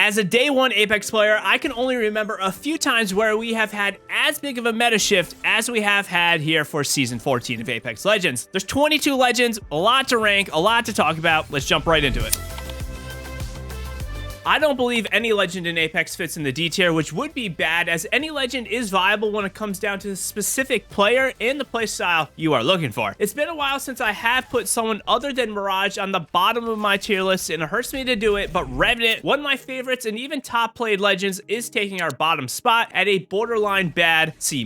As a day one Apex player, I can only remember a few times where we have had as big of a meta shift as we have had here for Season 14 of Apex Legends. There's 22 legends, a lot to rank, a lot to talk about. Let's jump right into it. I don't believe any legend in Apex fits in the D tier, which would be bad, as any legend is viable when it comes down to the specific player and the playstyle you are looking for. It's been a while since I have put someone other than Mirage on the bottom of my tier list, and it hurts me to do it, but Revenant, one of my favorites and even top played legends, is taking our bottom spot at a borderline bad C-.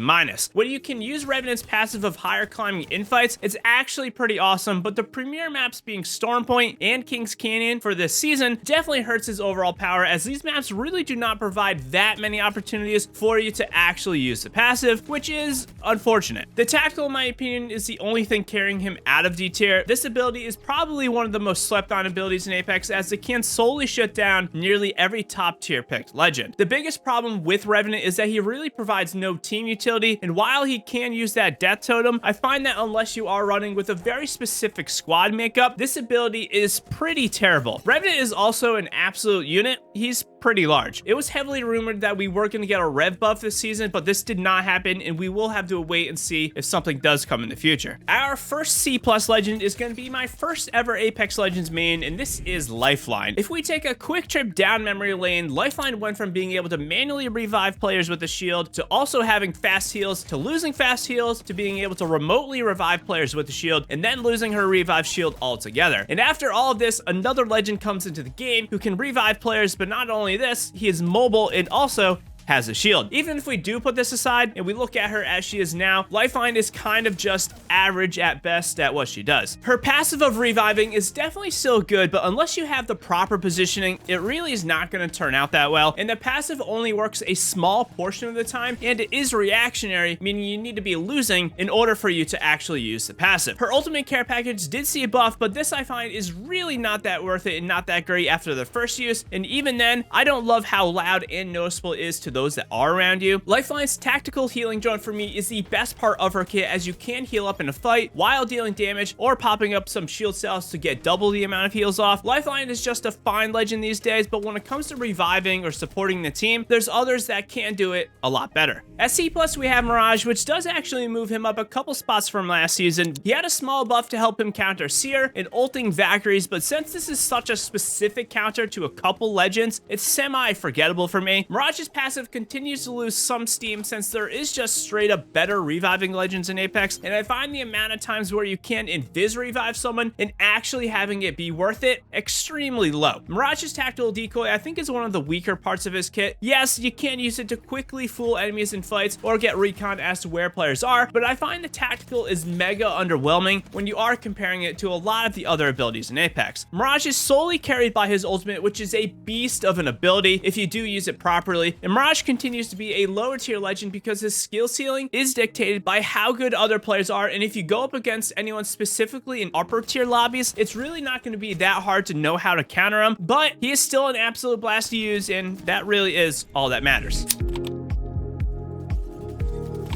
When you can use Revenant's passive of higher climbing infights, it's actually pretty awesome, but the premier maps being Stormpoint and Kings Canyon for this season definitely hurts his overall power, as these maps really do not provide that many opportunities for you to actually use the passive, which is unfortunate. The tactical, in my opinion, is the only thing carrying him out of D tier. This ability is probably one of the most slept on abilities in Apex, as it can solely shut down nearly every top tier picked legend. The biggest problem with Revenant is that he really provides no team utility, and while he can use that death totem, I find that unless you are running with a very specific squad makeup, this ability is pretty terrible. Revenant is also an absolute unit. He's pretty large. It was heavily rumored that we were going to get a rev buff this season, but this did not happen, and we will have to wait and see if something does come in the future. Our first C+ legend is going to be my first ever Apex Legends main, and this is Lifeline. If we take a quick trip down memory lane, Lifeline went from being able to manually revive players with a shield to also having fast heals, to losing fast heals, to being able to remotely revive players with a shield, and then losing her revive shield altogether. And after all of this, another legend comes into the game who can revive players, but not only this, he is mobile and also has a shield. Even if we do put this aside and we look at her as she is now, Lifeline is kind of just average at best at what she does. Her passive of reviving is definitely still good, but unless you have the proper positioning, it really is not going to turn out that well, and the passive only works a small portion of the time, and it is reactionary, meaning you need to be losing in order for you to actually use the passive. Her ultimate care package did see a buff, but this I find is really not that worth it and not that great after the first use, and even then, I don't love how loud and noticeable it is to those that are around you. Lifeline's tactical healing drone for me is the best part of her kit, as you can heal up in a fight while dealing damage or popping up some shield cells to get double the amount of heals off. Lifeline is just a fine legend these days, but when it comes to reviving or supporting the team, there's others that can do it a lot better. At C+, we have Mirage, which does actually move him up a couple spots from last season. He had a small buff to help him counter Seer and ulting Valkyries, but since this is such a specific counter to a couple legends, it's semi-forgettable for me. Mirage's passive continues to lose some steam, since there is just straight up better reviving legends in Apex, and I find the amount of times where you can invis revive someone and actually having it be worth it extremely low. Mirage's tactical decoy I think is one of the weaker parts of his kit. Yes, you can use it to quickly fool enemies in fights or get recon as to where players are, but I find the tactical is mega underwhelming when you are comparing it to a lot of the other abilities in Apex. Mirage is solely carried by his ultimate, which is a beast of an ability if you do use it properly, and Mirage continues to be a lower tier legend because his skill ceiling is dictated by how good other players are, and if you go up against anyone specifically in upper tier lobbies, it's really not going to be that hard to know how to counter him, but he is still an absolute blast to use, and that really is all that matters.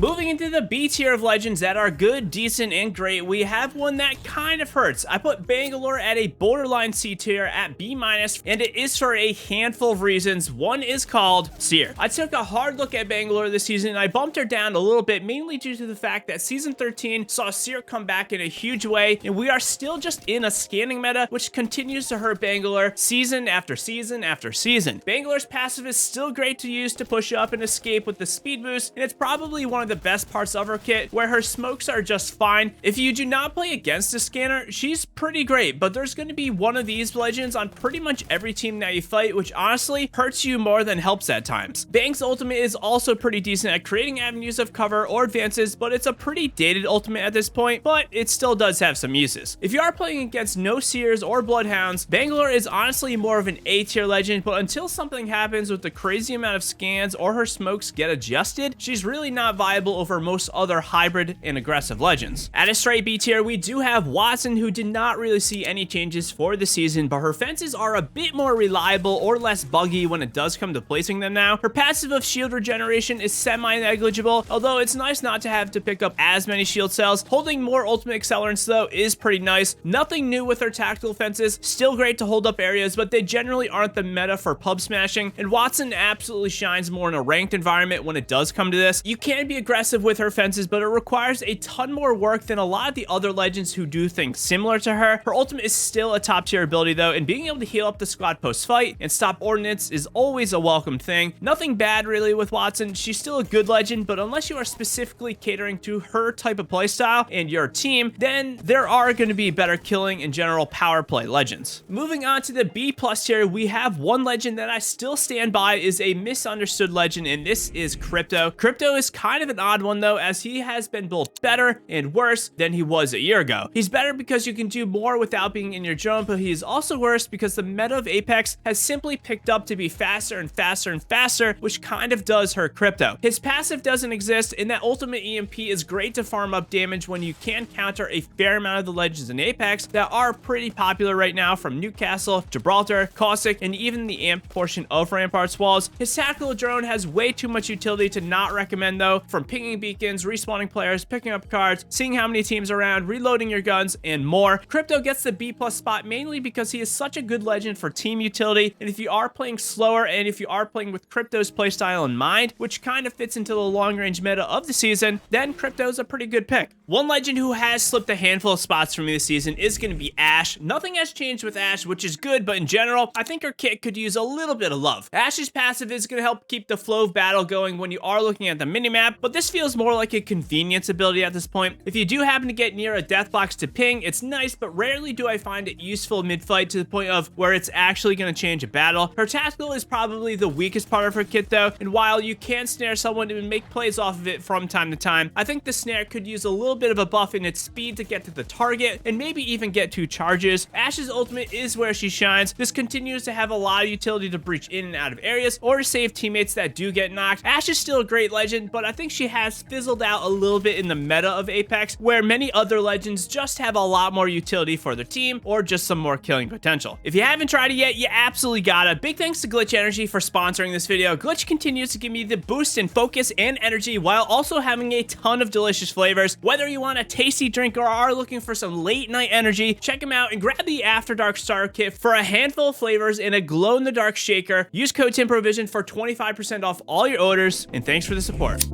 Moving into the B tier of legends that are good, decent, and great, we have one that kind of hurts. I put Bangalore at a borderline C tier at B-, and it is for a handful of reasons. One is called Seer. I took a hard look at Bangalore this season, and I bumped her down a little bit, mainly due to the fact that Season 13 saw Seer come back in a huge way, and we are still just in a scanning meta, which continues to hurt Bangalore season after season after season. Bangalore's passive is still great to use to push up and escape with the speed boost, and it's probably one of the best parts of her kit, where her smokes are just fine. If you do not play against a scanner, she's pretty great, but there's going to be one of these legends on pretty much every team that you fight, which honestly hurts you more than helps at times. Bang's ultimate is also pretty decent at creating avenues of cover or advances, but it's a pretty dated ultimate at this point, but it still does have some uses. If you are playing against no Seers or Bloodhounds, Bangalore is honestly more of an A tier legend, but until something happens with the crazy amount of scans or her smokes get adjusted, she's really not viable viable over most other hybrid and aggressive legends. At a straight B tier, we do have Wattson, who did not really see any changes for the season, but her fences are a bit more reliable or less buggy when it does come to placing them now. Her passive of shield regeneration is semi-negligible, although it's nice not to have to pick up as many shield cells. Holding more ultimate accelerants though is pretty nice. Nothing new with her tactical fences, still great to hold up areas, but they generally aren't the meta for pub smashing, and Wattson absolutely shines more in a ranked environment when it does come to this. You can be aggressive with her fences, but it requires a ton more work than a lot of the other legends who do things similar to her. Her ultimate is still a top tier ability though, and being able to heal up the squad post fight and stop ordnance is always a welcome thing. Nothing bad really with Wattson. She's still a good legend, but unless you are specifically catering to her type of playstyle and your team, then there are going to be better killing and general power play legends. Moving on to the B plus tier, we have one legend that I still stand by is a misunderstood legend, and this is Crypto. Crypto is kind of an odd one though, as he has been both better and worse than he was a year ago. He's better because you can do more without being in your drone, but he's also worse because the meta of Apex has simply picked up to be faster and faster and faster, which kind of does hurt Crypto. His passive doesn't exist, and that ultimate EMP is great to farm up damage when you can counter a fair amount of the legends in Apex that are pretty popular right now, from Newcastle, Gibraltar, Caustic, and even the amp portion of Rampart's walls. His tactical drone has way too much utility to not recommend though, from pinging beacons, respawning players, picking up cards, seeing how many teams are around, reloading your guns, and more. Crypto gets the B plus spot mainly because he is such a good legend for team utility, and if you are playing slower and if you are playing with Crypto's playstyle in mind, which kind of fits into the long range meta of the season, then Crypto's a pretty good pick. One legend who has slipped a handful of spots for me this season is going to be Ashe. Nothing has changed with Ashe, which is good, but in general, I think her kit could use a little bit of love. Ashe's passive is going to help keep the flow of battle going when you are looking at the minimap, but this feels more like a convenience ability at this point. If you do happen to get near a death box to ping, it's nice, but rarely do I find it useful mid-fight to the point of where it's actually going to change a battle. Her tactical is probably the weakest part of her kit though, and while you can snare someone and make plays off of it from time to time, I think the snare could use a little bit of a buff in its speed to get to the target and maybe even get 2 charges. Ashe's ultimate is where she shines. This continues to have a lot of utility to breach in and out of areas or to save teammates that do get knocked. Ashe is still a great legend, but I think she has fizzled out a little bit in the meta of Apex, where many other legends just have a lot more utility for their team or just some more killing potential. If you haven't tried it yet, you absolutely gotta. Big thanks to Glitch Energy for sponsoring this video. Glitch continues to give me the boost in focus and energy while also having a ton of delicious flavors. Whether you want a tasty drink or are looking for some late night energy, check them out and grab the After Dark Starter Kit for a handful of flavors and a glow-in-the-dark shaker. Use code TimProvision for 25% off all your orders, and thanks for the support.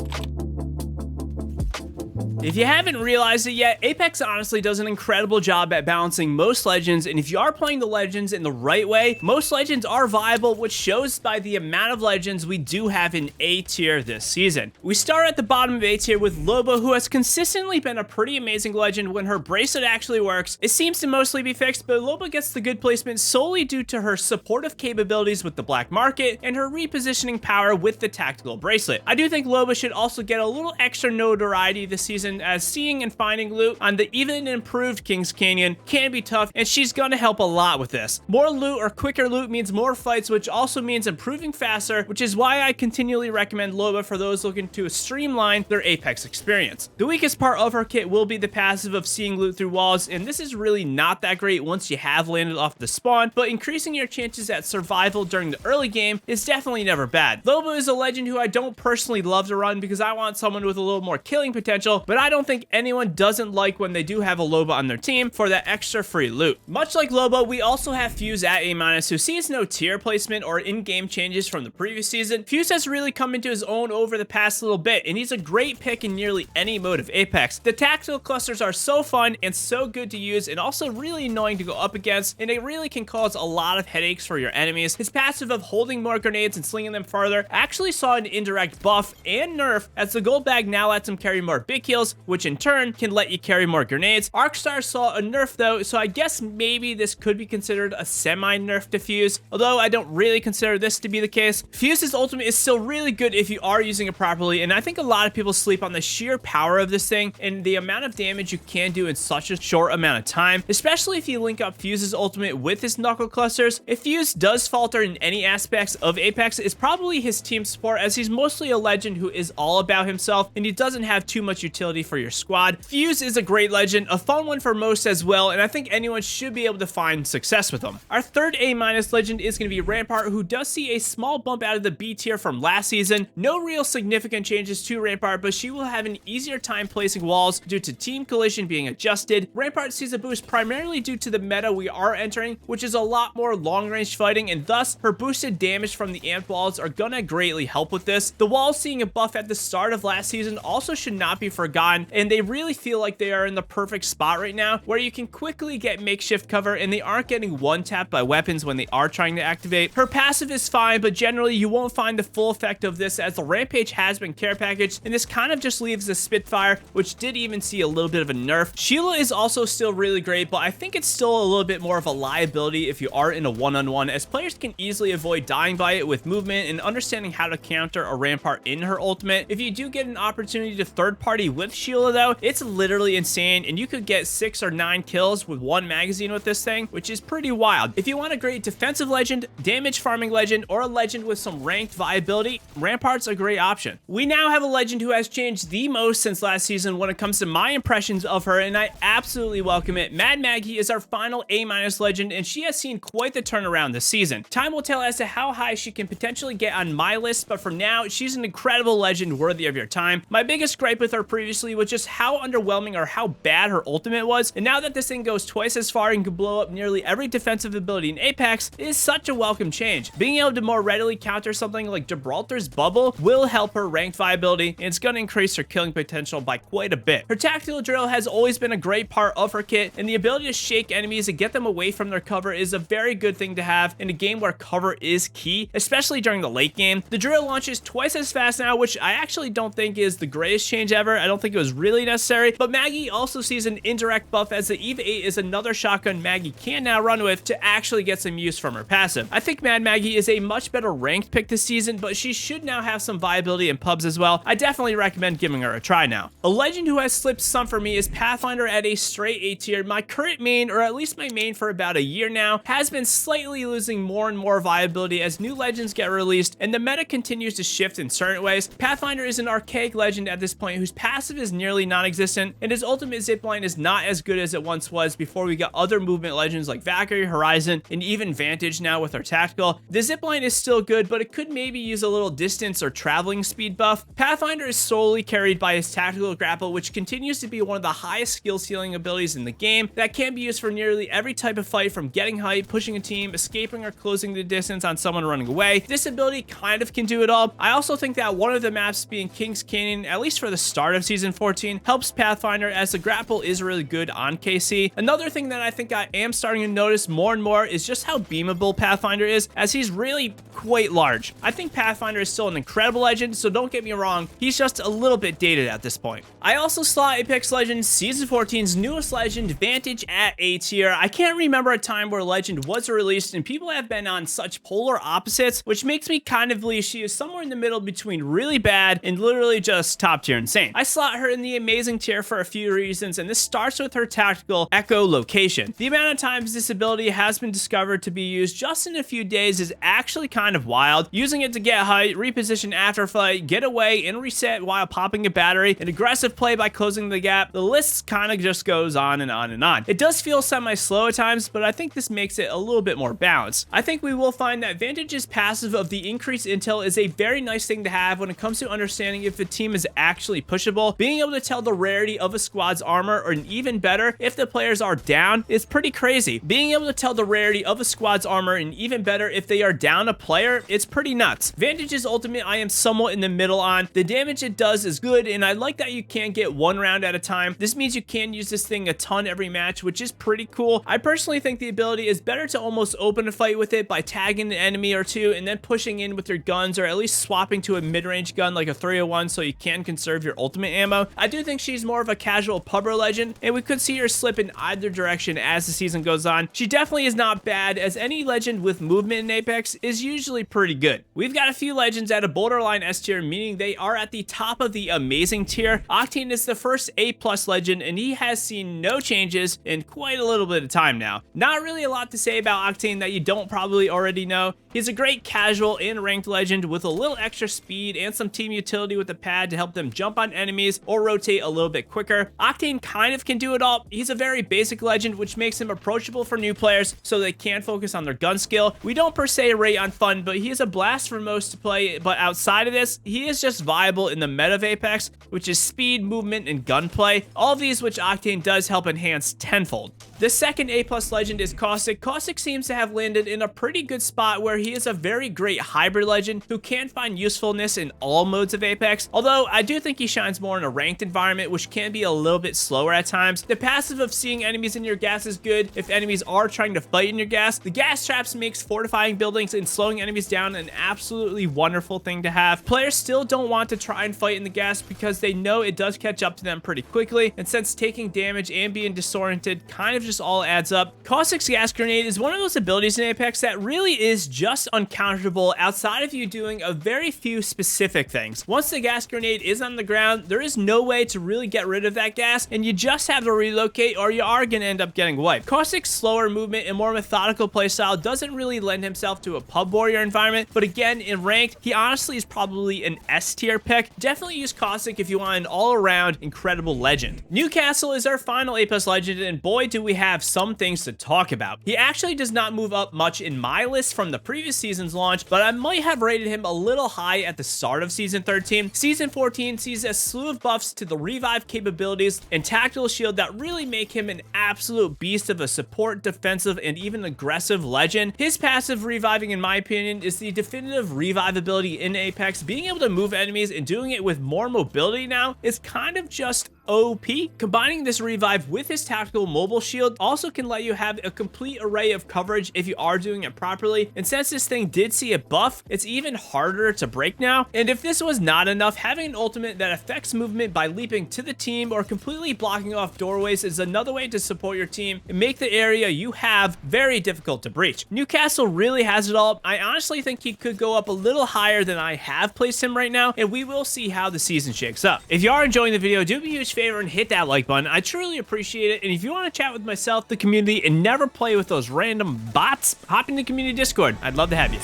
If you haven't realized it yet, Apex honestly does an incredible job at balancing most legends, and if you are playing the legends in the right way, most legends are viable, which shows by the amount of legends we do have in A tier this season. We start at the bottom of A tier with Loba, who has consistently been a pretty amazing legend when her bracelet actually works. It seems to mostly be fixed, but Loba gets the good placement solely due to her supportive capabilities with the black market and her repositioning power with the tactical bracelet. I do think Loba should also get a little extra notoriety this season, as seeing and finding loot on the even improved Kings Canyon can be tough, and she's gonna help a lot with this. More loot or quicker loot means more fights, which also means improving faster, which is why I continually recommend Loba for those looking to streamline their Apex experience. The weakest part of her kit will be the passive of seeing loot through walls, and this is really not that great once you have landed off the spawn, but increasing your chances at survival during the early game is definitely never bad. Loba is a legend who I don't personally love to run because I want someone with a little more killing potential, but I don't think anyone doesn't like when they do have a Loba on their team for that extra free loot. Much like Loba, we also have Fuse at A-, who sees no tier placement or in-game changes from the previous season. Fuse has really come into his own over the past little bit, and he's a great pick in nearly any mode of Apex. The tactical clusters are so fun and so good to use, and also really annoying to go up against, and it really can cause a lot of headaches for your enemies. His passive of holding more grenades and slinging them farther actually saw an indirect buff and nerf, as the gold bag now lets him carry more big kills missiles, which in turn can let you carry more grenades. Arcstar saw a nerf though, so I guess maybe this could be considered a semi-nerf to Fuse, although I don't really consider this to be the case. Fuse's ultimate is still really good if you are using it properly, and I think a lot of people sleep on the sheer power of this thing and the amount of damage you can do in such a short amount of time, especially if you link up Fuse's ultimate with his knuckle clusters. If Fuse does falter in any aspects of Apex, it's probably his team support, as he's mostly a legend who is all about himself and he doesn't have too much utility for your squad. Fuse is a great legend, a fun one for most as well, and I think anyone should be able to find success with him. Our third A- legend is going to be Rampart, who does see a small bump out of the B tier from last season. No real significant changes to Rampart, but she will have an easier time placing walls due to team collision being adjusted. Rampart sees a boost primarily due to the meta we are entering, which is a lot more long-range fighting, and thus her boosted damage from the amped walls are gonna greatly help with this. The walls seeing a buff at the start of last season also should not be forgotten, and they really feel like they are in the perfect spot right now, where you can quickly get makeshift cover and they aren't getting one-tapped by weapons when they are trying to activate. Her passive is fine, but generally you won't find the full effect of this, as the Rampage has been care packaged, and this kind of just leaves the Spitfire, which did even see a little bit of a nerf. Sheila is also still really great, but I think it's still a little bit more of a liability if you are in a one-on-one, as players can easily avoid dying by it with movement and understanding how to counter a Rampart in her ultimate. If you do get an opportunity to third party with Sheila though, it's literally insane, and you could get 6 or 9 kills with one magazine with this thing, which is pretty wild. If you want a great defensive legend, damage farming legend, or a legend with some ranked viability, Rampart's a great option. We now have a legend who has changed the most since last season when it comes to my impressions of her, and I absolutely welcome it. Mad Maggie is our final A- legend, and she has seen quite the turnaround this season. Time will tell as to how high she can potentially get on my list, but for now, she's an incredible legend worthy of your time. My biggest gripe with her previously was just how underwhelming or how bad her ultimate was, and now that this thing goes twice as far and can blow up nearly every defensive ability in Apex, it is such a welcome change. Being able to more readily counter something like Gibraltar's bubble will help her ranked viability, and it's going to increase her killing potential by quite a bit. Her tactical drill has always been a great part of her kit, and the ability to shake enemies and get them away from their cover is a very good thing to have in a game where cover is key, especially during the late game. The drill launches twice as fast now, which I actually don't think is the greatest change ever. I don't think it was really necessary, but Maggie also sees an indirect buff, as the EVE 8 is another shotgun Maggie can now run with to actually get some use from her passive. I think Mad Maggie is a much better ranked pick this season, but she should now have some viability in pubs as well. I definitely recommend giving her a try now. A legend who has slipped some for me is Pathfinder at a straight A tier. My current main, or at least my main for about a year now, has been slightly losing more and more viability as new legends get released and the meta continues to shift in certain ways. Pathfinder is an archaic legend at this point whose passive is nearly non-existent, and his ultimate zipline is not as good as it once was before we got other movement legends like Valkyrie, Horizon, and even Vantage now with our tactical. The zipline is still good, but it could maybe use a little distance or traveling speed buff. Pathfinder is solely carried by his tactical grapple, which continues to be one of the highest skill ceiling abilities in the game that can be used for nearly every type of fight, from getting height, pushing a team, escaping, or closing the distance on someone running away. This ability kind of can do it all. I also think that one of the maps being King's Canyon, at least for the start of Season 14, helps Pathfinder, as the grapple is really good on KC. Another thing that I think I am starting to notice more and more is just how beamable Pathfinder is, as he's really quite large. I think Pathfinder is still an incredible legend, so don't get me wrong, he's just a little bit dated at this point. I also slot Apex Legends Season 14's newest legend, Vantage, at A tier. I can't remember a time where Legend was released and people have been on such polar opposites, which makes me kind of believe she is somewhere in the middle between really bad and literally just top tier insane. I slot her in the amazing tier for a few reasons, and this starts with her tactical echolocation. The amount of times this ability has been discovered to be used just in a few days is actually kind of wild. Using it to get height, reposition after fight, get away, and reset while popping a battery, an aggressive play by closing the gap, the list kind of just goes on and on and on. It does feel semi-slow at times, but I think this makes it a little bit more balanced. I think we will find that Vantage's passive of the increased intel is a very nice thing to have when it comes to understanding if the team is actually pushable. Being able to tell the rarity of a squad's armor, or even better, if the players are down, is pretty crazy. Being able to tell the rarity of a squad's armor, and even better, if they are down a player, it's pretty nuts. Vantage's ultimate I am somewhat in the middle on. The damage it does is good, and I like that you can get one round at a time. This means you can use this thing a ton every match, which is pretty cool. I personally think the ability is better to almost open a fight with it by tagging an enemy or two and then pushing in with your guns, or at least swapping to a mid-range gun like a 301 so you can conserve your ultimate ammo. though. I do think she's more of a casual pubber legend, and we could see her slip in either direction as the season goes on. She definitely is not bad, as any legend with movement in Apex is usually pretty good. We've got a few legends at a borderline S tier, meaning they are at the top of the amazing tier. Octane is the first A+ legend, and he has seen no changes in quite a little bit of time now. Not really a lot to say about Octane that you don't probably already know. He's a great casual and ranked legend with a little extra speed and some team utility with the pad to help them jump on enemies or rotate a little bit quicker. Octane kind of can do it all. He's a very basic legend, which makes him approachable for new players so they can focus on their gun skill. We don't per se rate on fun, but he is a blast for most to play. But outside of this, he is just viable in the meta of Apex, which is speed, movement, and gunplay. All of these which Octane does help enhance tenfold. The second A+ legend is Caustic. Caustic seems to have landed in a pretty good spot where he is a very great hybrid legend who can find usefulness in all modes of Apex, although I do think he shines more in a ranked environment, which can be a little bit slower at times. The passive of seeing enemies in your gas is good if enemies are trying to fight in your gas. The gas traps makes fortifying buildings and slowing enemies down an absolutely wonderful thing to have. Players still don't want to try and fight in the gas because they know it does catch up to them pretty quickly, and since taking damage and being disoriented kind of just all adds up. Caustic's gas grenade is one of those abilities in Apex that really is just uncounterable outside of you doing a very few specific things. Once the gas grenade is on the ground, there is no way to really get rid of that gas, and you just have to relocate or you are going to end up getting wiped. Caustic's slower movement and more methodical playstyle doesn't really lend himself to a pub warrior environment, but again, in ranked, he honestly is probably an S tier pick. Definitely use Caustic if you want an all-around incredible legend. Newcastle is our final A+ legend, and boy do we have some things to talk about. He actually does not move up much in my list from the previous season's launch, but I might have rated him a little high at the start of Season 13. Season 14 sees a slew of buffs to the revive capabilities and tactical shield that really make him an absolute beast of a support, defensive, and even aggressive legend. His passive reviving, in my opinion, is the definitive revive ability in Apex. Being able to move enemies and doing it with more mobility now is kind of just OP. Combining this revive with his tactical mobile shield also can let you have a complete array of coverage if you are doing it properly, and since this thing did see a buff, it's even harder to break now. And if this was not enough, having an ultimate that affects movement by leaping to the team or completely blocking off doorways is another way to support your team and make the area you have very difficult to breach. Newcastle really has it all. I honestly think he could go up a little higher than I have placed him right now, and we will see how the season shakes up. If you are enjoying the video, do me a huge favor and hit that like button. I truly appreciate it. And if you want to chat with myself, the community, and never play with those random bots, hop in the community Discord. I'd love to have you.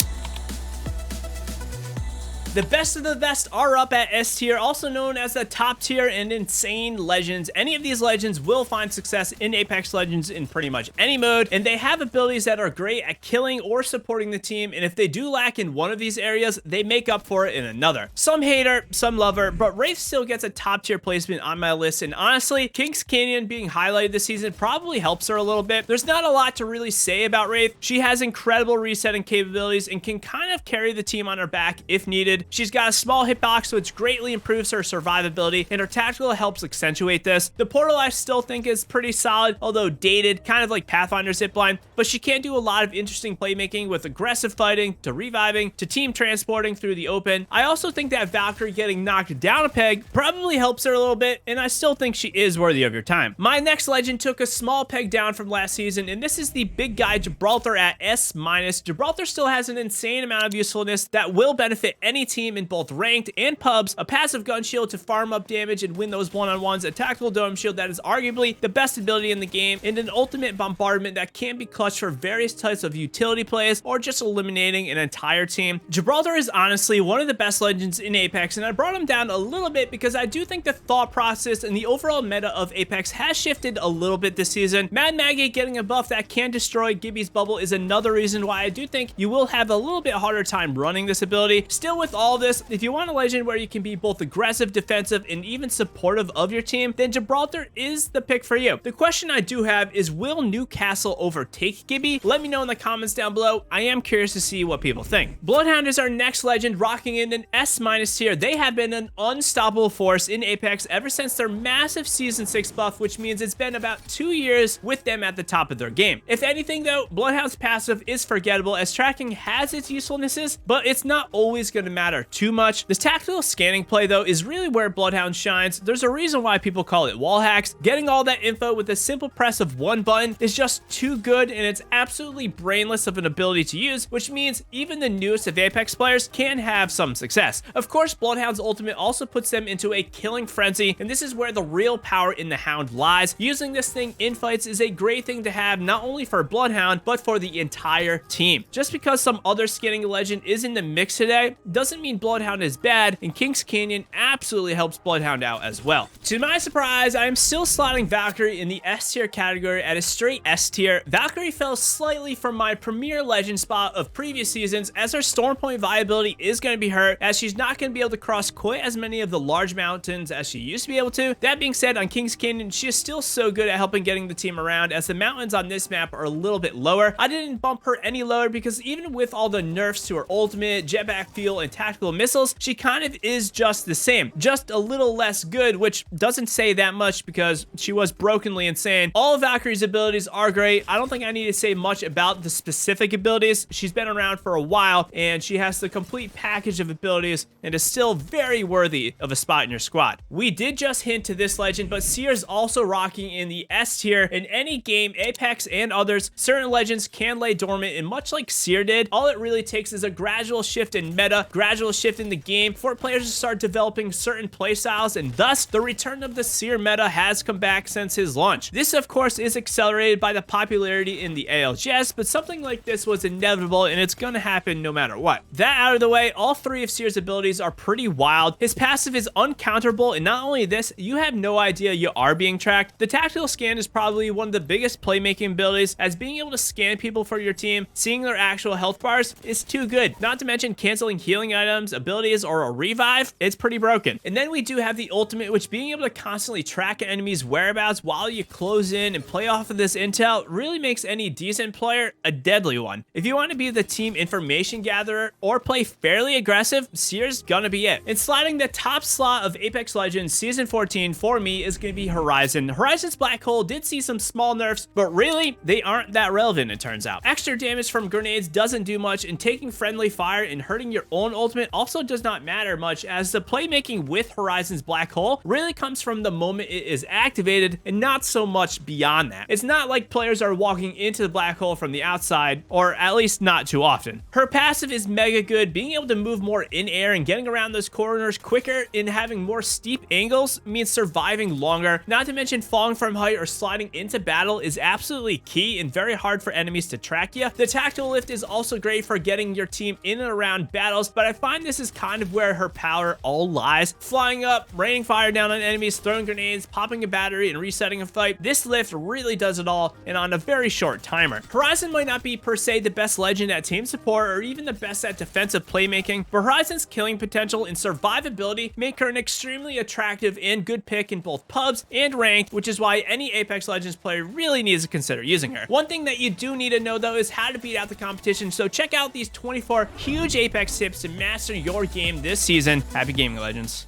The best of the best are up at S tier, also known as the top tier and insane legends. Any of these legends will find success in Apex Legends in pretty much any mode, and they have abilities that are great at killing or supporting the team, and if they do lack in one of these areas, they make up for it in another. Some hate her, some love her, but Wraith still gets a top tier placement on my list, and honestly, King's Canyon being highlighted this season probably helps her a little bit. There's not a lot to really say about Wraith. She has incredible resetting capabilities and can kind of carry the team on her back if needed. She's got a small hitbox, which greatly improves her survivability, and her tactical helps accentuate this. The portal I still think is pretty solid, although dated, kind of like Pathfinder's zipline, but she can do a lot of interesting playmaking with aggressive fighting, to reviving, to team transporting through the open. I also think that Valkyrie getting knocked down a peg probably helps her a little bit, and I still think she is worthy of your time. My next legend took a small peg down from last season, and this is the big guy Gibraltar at S-. Gibraltar still has an insane amount of usefulness that will benefit any team in both ranked and pubs, a passive gun shield to farm up damage and win those one-on-ones, a tactical dome shield that is arguably the best ability in the game, and an ultimate bombardment that can be clutch for various types of utility plays or just eliminating an entire team. Gibraltar is honestly one of the best legends in Apex, and I brought him down a little bit because I do think the thought process and the overall meta of Apex has shifted a little bit this season. Mad Maggie getting a buff that can destroy Gibby's bubble is another reason why I do think you will have a little bit harder time running this ability. Still, with all this, if you want a legend where you can be both aggressive, defensive, and even supportive of your team, then Gibraltar is the pick for you. The question I do have is, will Newcastle overtake Gibby? Let me know in the comments down below. I am curious to see what people think. Bloodhound is our next legend, rocking in an S- tier. They have been an unstoppable force in Apex ever since their massive Season 6 buff, which means it's been about 2 years with them at the top of their game. If anything though, Bloodhound's passive is forgettable as tracking has its usefulnesses, but it's not always going to matter matter too much. This tactical scanning play though is really where Bloodhound shines. There's a reason why people call it wall hacks. Getting all that info with a simple press of one button is just too good, and it's absolutely brainless of an ability to use, which means even the newest of Apex players can have some success. Of course, Bloodhound's ultimate also puts them into a killing frenzy, and this is where the real power in the Hound lies. Using this thing in fights is a great thing to have, not only for Bloodhound, but for the entire team. Just because some other scanning legend is in the mix today doesn't mean Bloodhound is bad, and Kings Canyon absolutely helps Bloodhound out as well. To my surprise, I am still slotting Valkyrie in the S tier category at a straight S tier. Valkyrie fell slightly from my premier legend spot of previous seasons, as her storm point viability is going to be hurt, as she's not going to be able to cross quite as many of the large mountains as she used to be able to. That being said, on Kings Canyon, she is still so good at helping getting the team around, as the mountains on this map are a little bit lower. I didn't bump her any lower because even with all the nerfs to her ultimate, jetpack fuel, and tactical missiles, she kind of is just the same, just a little less good, which doesn't say that much because she was brokenly insane. All of Valkyrie's abilities are great. I don't think I need to say much about the specific abilities. She's been around for a while, and she has the complete package of abilities and is still very worthy of a spot in your squad. We did just hint to this legend, but Seer's also rocking in the S tier. In any game, Apex and others, certain legends can lay dormant, and much like Seer did, all it really takes is a gradual shift in meta, gradual shift in the game for players to start developing certain playstyles, and thus the return of the Seer meta has come back since his launch. This of course is accelerated by the popularity in the ALGS, but something like this was inevitable, and it's gonna happen no matter what. That out of the way, all three of Seer's abilities are pretty wild. His passive is uncounterable, and not only this, you have no idea you are being tracked. The tactical scan is probably one of the biggest playmaking abilities, as being able to scan people for your team, seeing their actual health bars is too good. Not to mention canceling healing items, abilities, or a revive, it's pretty broken. And then we do have the ultimate, which being able to constantly track enemies' whereabouts while you close in and play off of this intel really makes any decent player a deadly one. If you want to be the team information gatherer or play fairly aggressive, Seer's gonna be it. And sliding the top slot of Apex Legends Season 14 for me is gonna be Horizon. Horizon's Black Hole did see some small nerfs, but really, they aren't that relevant, it turns out. Extra damage from grenades doesn't do much, and taking friendly fire and hurting your own ultimate also does not matter much, as the playmaking with Horizon's Black Hole really comes from the moment it is activated, and not so much beyond that. It's not like players are walking into the Black Hole from the outside, or at least not too often. Her passive is mega good. Being able to move more in air and getting around those corners quicker and having more steep angles means surviving longer. Not to mention falling from height or sliding into battle is absolutely key and very hard for enemies to track you. The tactical lift is also great for getting your team in and around battles, but I find this is kind of where her power all lies. Flying up, raining fire down on enemies, throwing grenades, popping a battery, and resetting a fight. This lift really does it all, and on a very short timer. Horizon might not be per se the best legend at team support or even the best at defensive playmaking, but Horizon's killing potential and survivability make her an extremely attractive and good pick in both pubs and ranked, which is why any Apex Legends player really needs to consider using her. One thing that you do need to know though is how to beat out the competition, so check out these 24 huge Apex tips to master your game this season. Happy gaming, Legends.